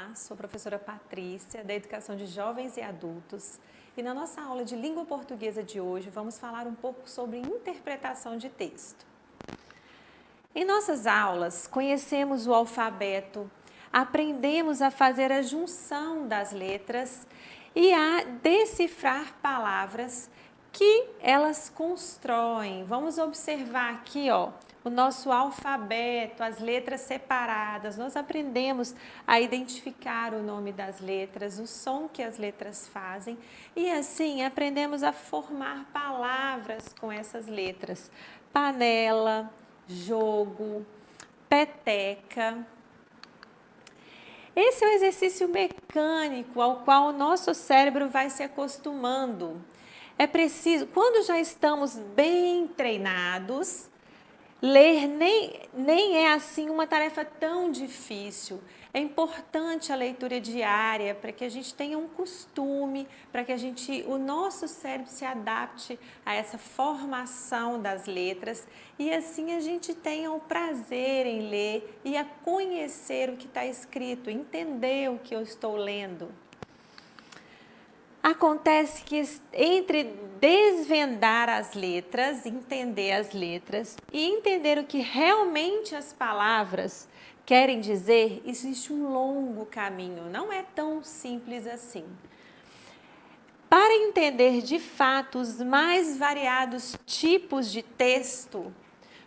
Olá, sou a professora Patrícia, da Educação de Jovens e Adultos, e na nossa aula de língua portuguesa de hoje vamos falar um pouco sobre interpretação de texto. Em nossas aulas, conhecemos o alfabeto, aprendemos a fazer a junção das letras e a decifrar palavras que elas constroem. Vamos observar aqui, o nosso alfabeto, as letras separadas. Nós aprendemos a identificar o nome das letras, o som que as letras fazem e assim aprendemos a formar palavras com essas letras. Panela, jogo, peteca. Esse é um exercício mecânico ao qual o nosso cérebro vai se acostumando. É preciso, quando já estamos bem treinados, ler nem é assim uma tarefa tão difícil. É importante a leitura diária para que a gente tenha um costume, para que o nosso cérebro se adapte a essa formação das letras e assim a gente tenha o prazer em ler e a conhecer o que está escrito, entender o que eu estou lendo. Acontece que entre desvendar as letras, entender as letras e entender o que realmente as palavras querem dizer, existe um longo caminho, não é tão simples assim. Para entender de fato os mais variados tipos de texto,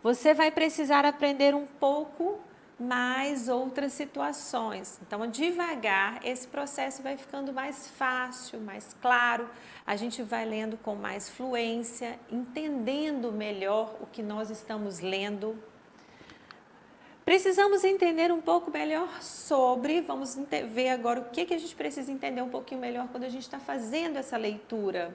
você vai precisar aprender um pouco mais outras situações. Então, devagar, esse processo vai ficando mais fácil, mais claro, a gente vai lendo com mais fluência, entendendo melhor o que nós estamos lendo. Precisamos entender um pouco melhor sobre, vamos ver agora o que a gente precisa entender um pouquinho melhor quando a gente está fazendo essa leitura.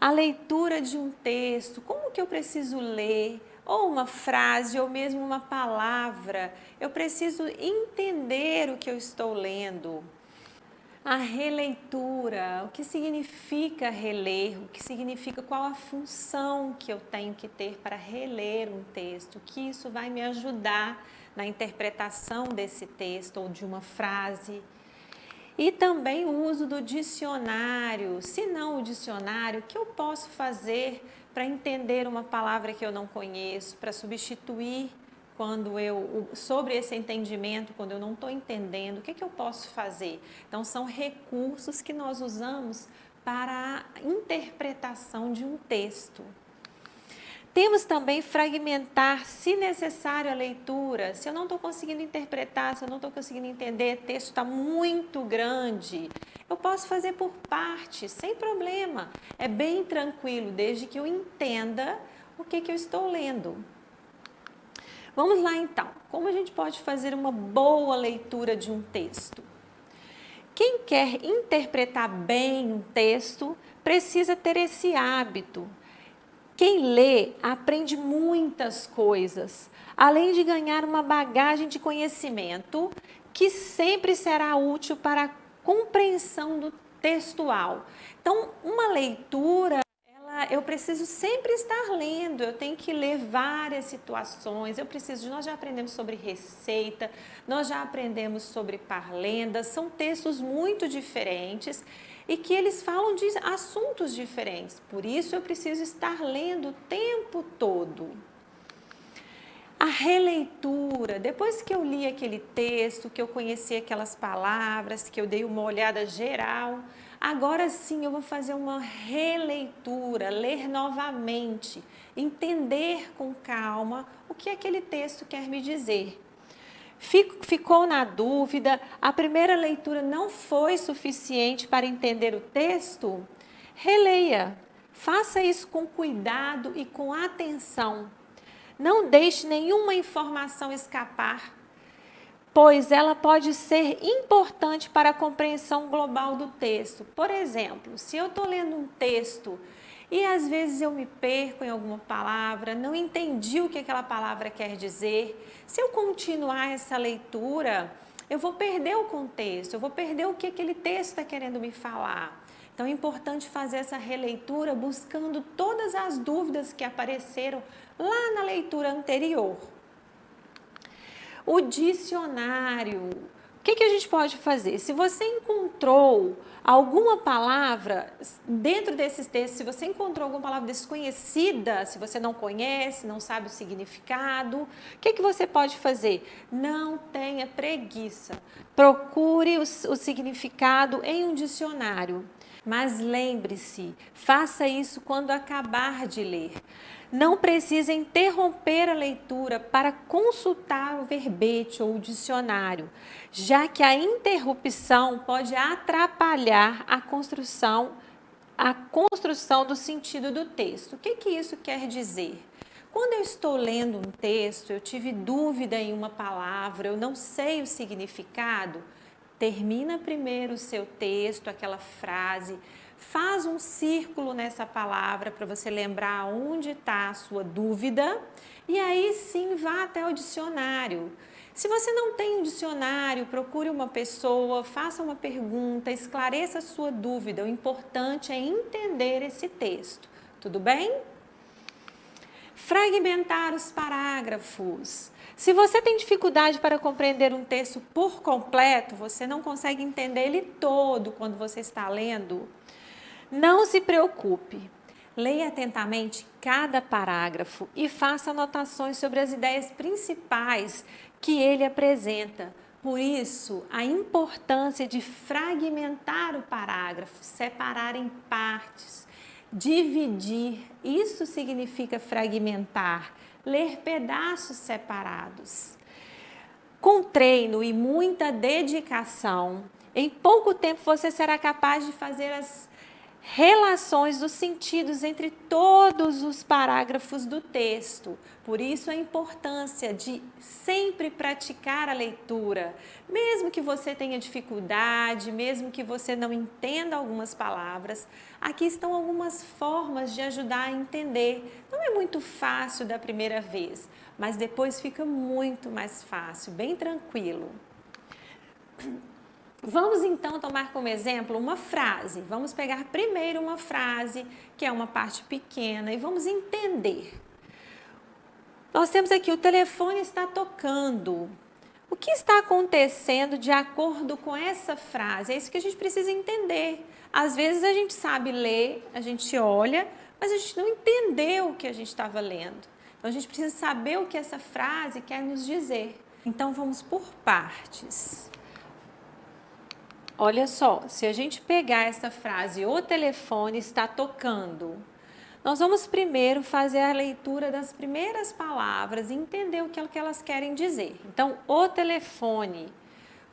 A leitura de um texto, como que eu preciso ler? Ou uma frase, ou mesmo uma palavra. Eu preciso entender o que eu estou lendo. A releitura, o que significa reler, o que significa qual a função que eu tenho que ter para reler um texto, que isso vai me ajudar na interpretação desse texto ou de uma frase. E também o uso do dicionário. Se não o dicionário, o que eu posso fazer para entender uma palavra que eu não conheço, para substituir sobre esse entendimento, quando eu não estou entendendo, o que eu posso fazer? Então, são recursos que nós usamos para a interpretação de um texto. Temos também fragmentar, se necessário, a leitura. Se eu não estou conseguindo interpretar, se eu não estou conseguindo entender, o texto está muito grande, eu posso fazer por partes, sem problema. É bem tranquilo, desde que eu entenda o que eu estou lendo. Vamos lá então, como a gente pode fazer uma boa leitura de um texto? Quem quer interpretar bem um texto precisa ter esse hábito. Quem lê aprende muitas coisas, além de ganhar uma bagagem de conhecimento que sempre será útil para a compreensão do textual. Então, uma leitura, eu preciso sempre estar lendo, eu tenho que ler várias situações, nós já aprendemos sobre receita, nós já aprendemos sobre parlendas, são textos muito diferentes e que eles falam de assuntos diferentes, por isso eu preciso estar lendo o tempo todo. A releitura, depois que eu li aquele texto, que eu conheci aquelas palavras, que eu dei uma olhada geral, agora sim eu vou fazer uma releitura, ler novamente, entender com calma o que aquele texto quer me dizer. Ficou na dúvida, a primeira leitura não foi suficiente para entender o texto? Releia, faça isso com cuidado e com atenção. Não deixe nenhuma informação escapar, pois ela pode ser importante para a compreensão global do texto. Por exemplo, se eu estou lendo um texto e às vezes eu me perco em alguma palavra, não entendi o que aquela palavra quer dizer, se eu continuar essa leitura, eu vou perder o contexto, eu vou perder o que aquele texto está querendo me falar. Então é importante fazer essa releitura buscando todas as dúvidas que apareceram lá na leitura anterior. O dicionário. que a gente pode fazer? Se você encontrou alguma palavra dentro desses textos, se você encontrou alguma palavra desconhecida, se você não conhece, não sabe o significado, o que você pode fazer? Não tenha preguiça. Procure o significado em um dicionário. Mas lembre-se, faça isso quando acabar de ler. Não precisa interromper a leitura para consultar o verbete ou o dicionário, já que a interrupção pode atrapalhar a construção do sentido do texto. O que isso quer dizer? Quando eu estou lendo um texto, eu tive dúvida em uma palavra, eu não sei o significado, termina primeiro o seu texto, aquela frase, faz um círculo nessa palavra para você lembrar onde está a sua dúvida e aí sim vá até o dicionário. Se você não tem um dicionário, procure uma pessoa, faça uma pergunta, esclareça a sua dúvida. O importante é entender esse texto. Tudo bem? Fragmentar os parágrafos. Se você tem dificuldade para compreender um texto por completo, você não consegue entender ele todo quando você está lendo, não se preocupe. Leia atentamente cada parágrafo e faça anotações sobre as ideias principais que ele apresenta. Por isso, a importância de fragmentar o parágrafo, separar em partes, dividir, isso significa fragmentar, ler pedaços separados. Com treino e muita dedicação, em pouco tempo você será capaz de fazer as relações dos sentidos entre todos os parágrafos do texto. Por isso a importância de sempre praticar a leitura. Mesmo que você tenha dificuldade, mesmo que você não entenda algumas palavras, aqui estão algumas formas de ajudar a entender. Não é muito fácil da primeira vez, mas depois fica muito mais fácil, bem tranquilo. Vamos então tomar como exemplo uma frase. Vamos pegar primeiro uma frase, que é uma parte pequena, e vamos entender. Nós temos aqui: o telefone está tocando. O que está acontecendo de acordo com essa frase? É isso que a gente precisa entender. Às vezes a gente sabe ler, a gente olha, mas a gente não entendeu o que a gente estava lendo. Então a gente precisa saber o que essa frase quer nos dizer. Então vamos por partes. Olha só, se a gente pegar essa frase, o telefone está tocando, nós vamos primeiro fazer a leitura das primeiras palavras e entender o que elas querem dizer. Então, o telefone.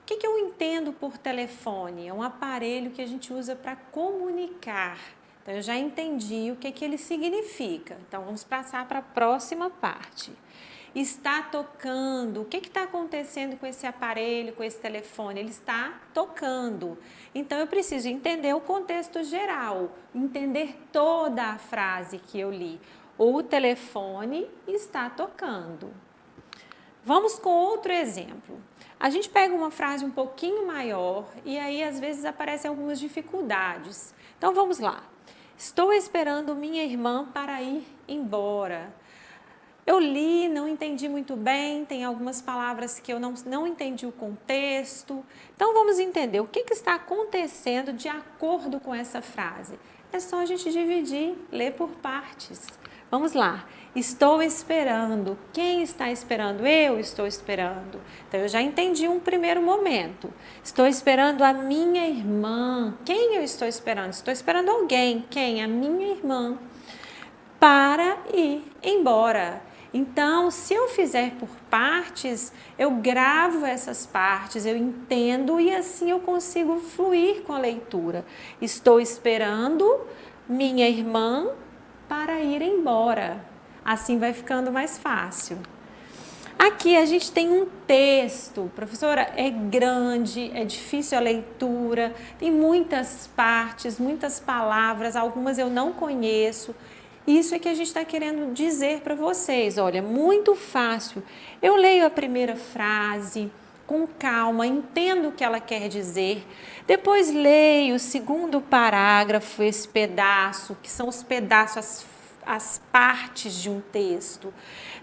O que eu entendo por telefone? É um aparelho que a gente usa para comunicar. Então, eu já entendi o que ele significa. Então, vamos passar para a próxima parte. Está tocando. O que está acontecendo com esse aparelho, com esse telefone? Ele está tocando. Então, eu preciso entender o contexto geral, entender toda a frase que eu li. O telefone está tocando. Vamos com outro exemplo. A gente pega uma frase um pouquinho maior e aí, às vezes, aparecem algumas dificuldades. Então, vamos lá. Estou esperando minha irmã para ir embora. Eu li, não entendi muito bem, tem algumas palavras que eu não entendi o contexto. Então, vamos entender o que está acontecendo de acordo com essa frase. É só a gente dividir, ler por partes. Vamos lá. Estou esperando. Quem está esperando? Eu estou esperando. Então, eu já entendi um primeiro momento. Estou esperando a minha irmã. Quem eu estou esperando? Estou esperando alguém. Quem? A minha irmã. Para ir embora. Então, se eu fizer por partes, eu gravo essas partes, eu entendo e assim eu consigo fluir com a leitura. Estou esperando minha irmã para ir embora. Assim vai ficando mais fácil. Aqui a gente tem um texto, professora, é grande, é difícil a leitura, tem muitas partes, muitas palavras, algumas eu não conheço. Isso é que a gente está querendo dizer para vocês. Olha, muito fácil. Eu leio a primeira frase com calma, entendo o que ela quer dizer. Depois leio o segundo parágrafo, esse pedaço, que são os pedaços, as partes de um texto.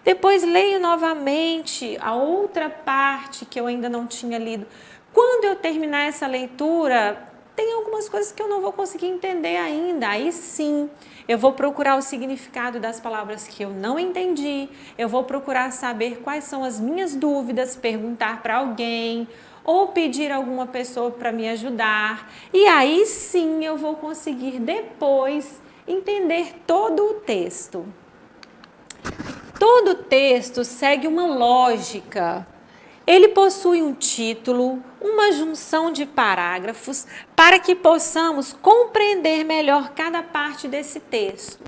Depois leio novamente a outra parte que eu ainda não tinha lido. Quando eu terminar essa leitura, tem algumas coisas que eu não vou conseguir entender ainda. Aí sim, eu vou procurar o significado das palavras que eu não entendi, eu vou procurar saber quais são as minhas dúvidas, perguntar para alguém ou pedir a alguma pessoa para me ajudar. E aí sim eu vou conseguir depois entender todo o texto. Todo texto segue uma lógica. Ele possui um título, uma junção de parágrafos, para que possamos compreender melhor cada parte desse texto.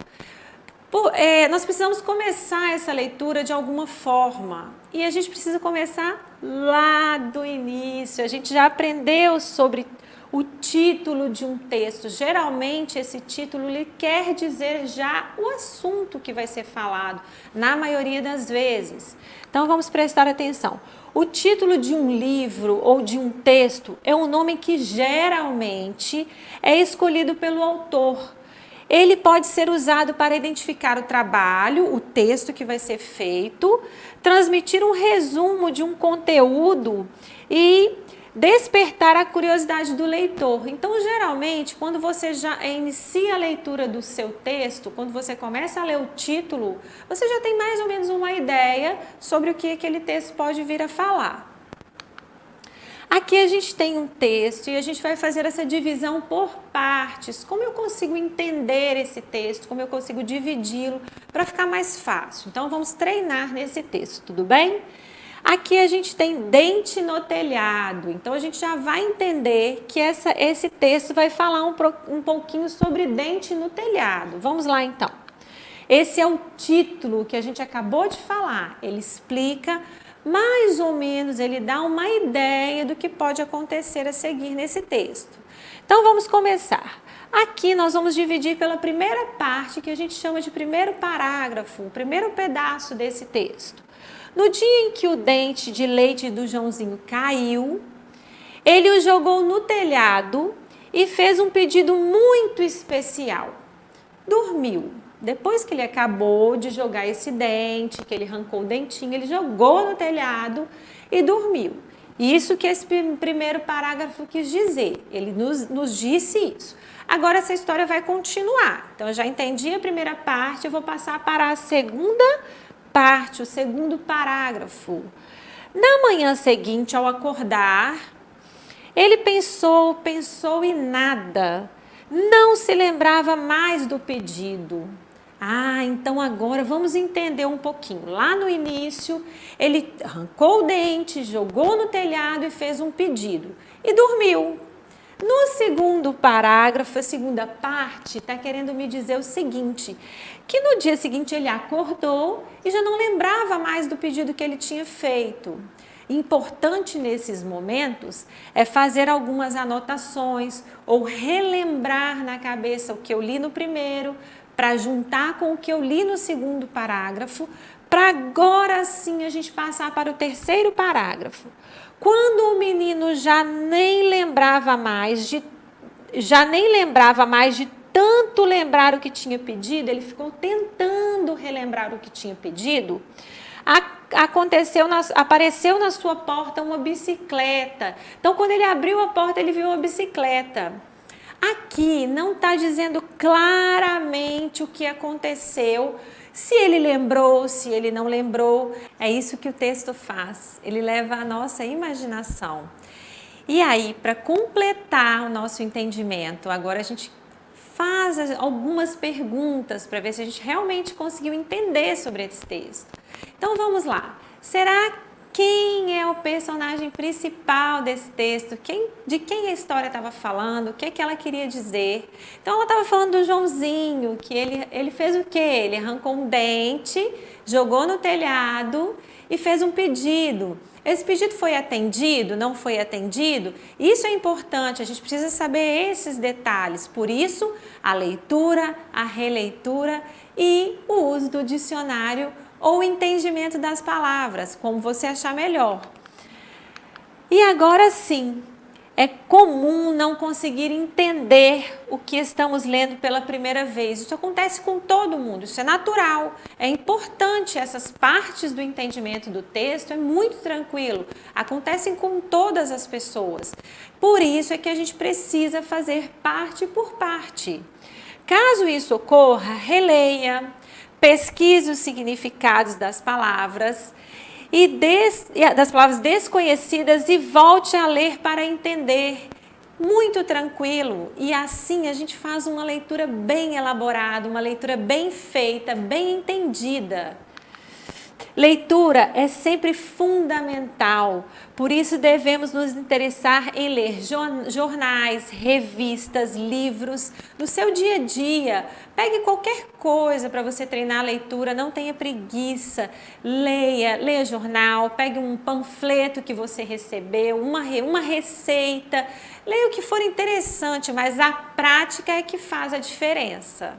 Nós precisamos começar essa leitura de alguma forma. E a gente precisa começar lá do início. A gente já aprendeu sobre o título de um texto. Geralmente, esse título lhe quer dizer já o assunto que vai ser falado, na maioria das vezes. Então, vamos prestar atenção. O título de um livro ou de um texto é um nome que geralmente é escolhido pelo autor. Ele pode ser usado para identificar o trabalho, o texto que vai ser feito, transmitir um resumo de um conteúdo e despertar a curiosidade do leitor. Então, geralmente, quando você já inicia a leitura do seu texto, quando você começa a ler o título, você já tem mais ou menos uma ideia sobre o que aquele texto pode vir a falar. Aqui a gente tem um texto e a gente vai fazer essa divisão por partes. Como eu consigo entender esse texto, como eu consigo dividi-lo para ficar mais fácil. Então, vamos treinar nesse texto, tudo bem? Aqui a gente tem dente no telhado, então a gente já vai entender que esse texto vai falar um pouquinho sobre dente no telhado. Vamos lá então. Esse é o título que a gente acabou de falar, ele explica mais ou menos, ele dá uma ideia do que pode acontecer a seguir nesse texto. Então vamos começar. Aqui nós vamos dividir pela primeira parte que a gente chama de primeiro parágrafo, o primeiro pedaço desse texto. No dia em que o dente de leite do Joãozinho caiu, ele o jogou no telhado e fez um pedido muito especial. Dormiu. Depois que ele acabou de jogar esse dente, que ele arrancou o dentinho, ele jogou no telhado e dormiu. Isso que esse primeiro parágrafo quis dizer. Ele nos disse isso. Agora essa história vai continuar. Então eu já entendi a primeira parte, eu vou passar para a segunda parte, o segundo parágrafo. Na manhã seguinte, ao acordar, ele pensou e nada. Não se lembrava mais do pedido. Então agora vamos entender um pouquinho. Lá no início, ele arrancou o dente, jogou no telhado e fez um pedido. E dormiu. No segundo parágrafo, a segunda parte, está querendo me dizer o seguinte, que no dia seguinte ele acordou e já não lembrava mais do pedido que ele tinha feito. Importante nesses momentos é fazer algumas anotações ou relembrar na cabeça o que eu li no primeiro, para juntar com o que eu li no segundo parágrafo, para agora sim a gente passar para o terceiro parágrafo. Quando o menino já nem lembrava mais de tanto lembrar o que tinha pedido, ele ficou tentando relembrar o que tinha pedido, apareceu na sua porta uma bicicleta. Então, quando ele abriu a porta, ele viu uma bicicleta. Aqui não está dizendo claramente o que aconteceu, se ele lembrou, se ele não lembrou. É isso que o texto faz, ele leva a nossa imaginação. E aí, para completar o nosso entendimento, agora a gente faz algumas perguntas para ver se a gente realmente conseguiu entender sobre esse texto. Então vamos lá. Quem é o personagem principal desse texto? De quem a história estava falando? O que ela queria dizer? Então ela estava falando do Joãozinho, que ele fez o quê? Ele arrancou um dente, jogou no telhado e fez um pedido. Esse pedido foi atendido? Não foi atendido? Isso é importante, a gente precisa saber esses detalhes. Por isso, a leitura, a releitura e o uso do dicionário ou o entendimento das palavras, como você achar melhor. E agora sim, É comum não conseguir entender o que estamos lendo pela primeira vez. Isso acontece com todo mundo, isso é natural. É importante, essas partes do entendimento do texto é muito tranquilo. Acontecem com todas as pessoas. Por isso é que a gente precisa fazer parte por parte. Caso isso ocorra, releia, pesquise os significados das palavras das palavras desconhecidas e volte a ler para entender. Muito tranquilo. E assim a gente faz uma leitura bem elaborada, uma leitura bem feita, bem entendida. Leitura é sempre fundamental, por isso devemos nos interessar em ler jornais, revistas, livros, no seu dia a dia. Pegue qualquer coisa para você treinar a leitura, não tenha preguiça, leia jornal, pegue um panfleto que você recebeu, uma receita, leia o que for interessante, mas a prática é que faz a diferença.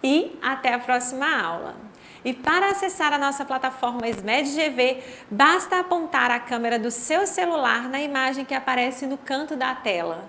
E até a próxima aula. E para acessar a nossa plataforma SMED-GV, basta apontar a câmera do seu celular na imagem que aparece no canto da tela.